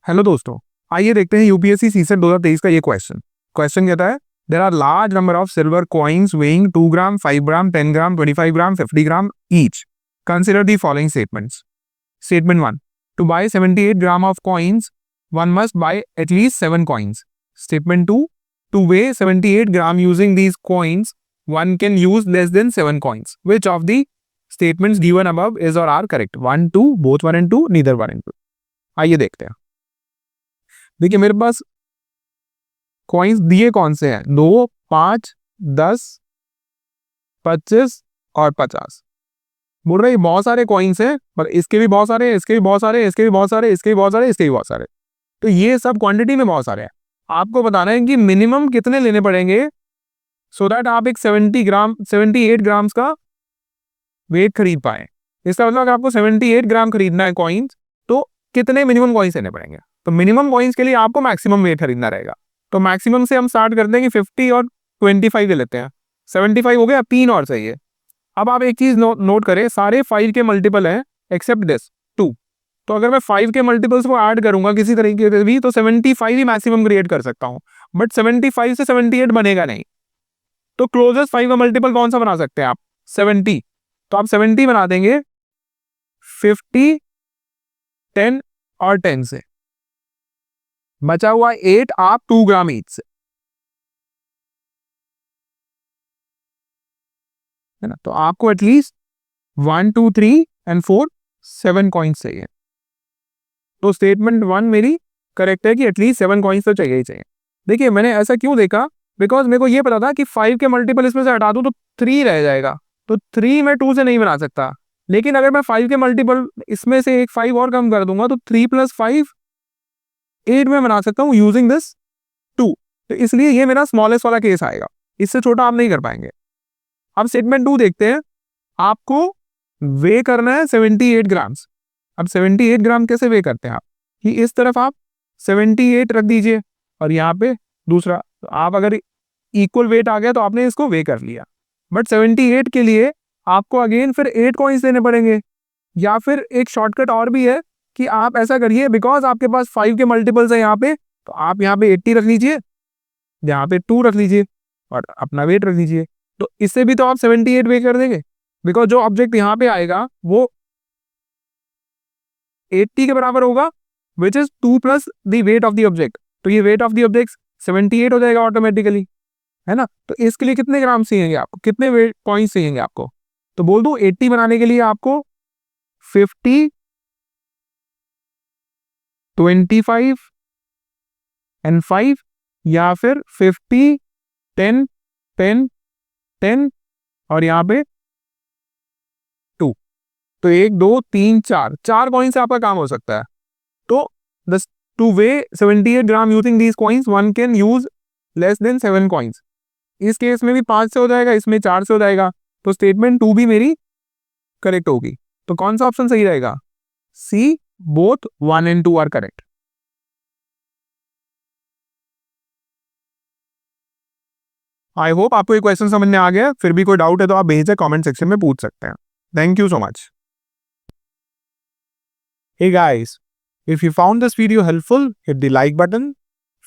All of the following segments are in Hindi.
हेलो दोस्तों, आइए देखते हैं यूपीएससी सीसेट 2023 का ये क्वेश्चन कहता है there are large number of silver coins weighing 2 gram 5 gram 10 gram 25 gram 50 gram each. Consider the following statements. Statement 1, to buy 78 gram of coins one must buy at least 7 coins. Statement 2, to weigh 78 gram using these coins one can use less than 7 coins. Which of the statements given above is or are correct? 1, 2, both 1 and 2, neither 1 and 2. आइए देखते हैं। देखिए मेरे पास कॉइन्स दिए कौन से हैं? 2, 5, 10, 25 और 50। बोल रहे बहुत सारे कॉइन्स हैं, पर इसके भी बहुत सारे, इसके भी बहुत सारे, इसके भी बहुत सारे, इसके भी बहुत सारे, इसके भी बहुत सारे। तो ये सब क्वांटिटी में बहुत सारे हैं। आपको बताना है कि मिनिमम कितने लेने पड़ेंगे सो दैट आप एक 78 ग्राम्स का वेट खरीद पाए। इसका मतलब अगर आपको 78 ग्राम खरीदना है कॉइन्स, तो कितने मिनिमम कॉइन्स लेने पड़ेंगे? तो मिनिमम कॉइन्स के लिए आपको मैक्सिमम वेट खरीदना रहेगा। तो मैक्सिमम से हम स्टार्ट करते हैं कि 50 और 25 ले लेते हैं। 75 हो गया, 3 और चाहिए। अब आप एक चीज नोट करें, सारे 5 के मल्टीपल हैं एक्सेप्ट दिस 2। तो अगर मैं 5 के मल्टीपल्स को ऐड करूंगा किसी तरीके से भी, तो 75 ही मैक्सिमम क्रिएट कर सकता हूं। बट 75 से 78 बनेगा नहीं। तो क्लोजेस्ट 5 का मल्टीपल कौन सा बना सकते हैं आप? 70। तो आप 70 बना देंगे 50, 10 और 10 से। बचा हुआ 8 आप 2 ग्राम ईच से, है ना? तो आपको एटलीस्ट 1, 2, 3 एंड 4 7 कॉइन्स चाहिए। तो स्टेटमेंट 1 मेरी करेक्ट है कि एटलीस्ट 7 कॉइन्स तो चाहिए ही चाहिए। देखिए मैंने ऐसा क्यों देखा, बिकॉज मेरे को ये पता था कि 5 के मल्टीपल इसमें से हटा दूं तो 3 रह जाएगा। तो 3 मैं 2 से नहीं बना सकता। लेकिन अगर मैं 5 के मल्टीपल इसमें से एक 5 और कम कर दूंगा तो 3 + 5 8 में बना सकता हूं यूजिंग दिस 2। तो इसलिए ये मेरा स्मॉलेस्ट वाला केस आएगा। इससे छोटा आप नहीं कर पाएंगे। अब स्टेटमेंट 2 देखते हैं। आपको वे करना है 78 ग्राम्स। अब 78 ग्राम कैसे वे करते हैं आप? कि इस तरफ आप 78 रख दीजिए और यहाँ पे दूसरा। तो आप अगर इक्वल वेट आ गया तो आपने इसको वे कर लिया। बट 78 के लिए आपको अगेन फिर 8 कॉइन्स देने पड़ेंगे। या फिर एक शॉर्टकट और भी है कि आप ऐसा करिए, बिकॉज आपके पास 5 के मल्टीपल्स है यहाँ पे, तो आप यहाँ पे 80 रख लीजिए, यहाँ पे 2 रख लीजिए और अपना वेट रख लीजिए। तो इससे भी तो आप 78 वे कर देंगे, बिकॉज जो ऑब्जेक्ट यहाँ पे आएगा वो 80 के बराबर होगा, which is 2 + the weight of the object. तो ये वेट ऑफ द ऑब्जेक्ट 78 हो जाएगा ऑटोमेटिकली, है ना? तो इसके लिए कितने ग्राम चाहिए आपको, कितने वेट पॉइंट्स चाहिए आपको? तो बोल दो 80 बनाने के लिए आपको 50, 25 एंड 5, या फिर 50, 10, 10, 10 और यहाँ पे 2। तो 1, 2, 3, 4 कॉइन से आपका काम हो सकता है। तो to weigh 78 gram using these coins one can use less than 7 coins. इस केस में भी 5 से हो जाएगा, इसमें 4 से हो जाएगा। तो स्टेटमेंट 2 भी मेरी करेक्ट होगी। तो कौन सा ऑप्शन सही रहेगा? C, both 1 and 2 are correct. I hope आपको ये क्वेश्चन समझ में आ गया। फिर भी कोई डाउट है तो आप बेझिझक कमेंट सेक्शन में पूछ सकते हैं। Thank you so much. Hey guys, if you found this video helpful, hit the like button.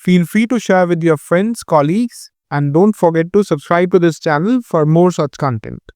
Feel free to share with your friends, colleagues, and don't forget to subscribe to this channel for more such content.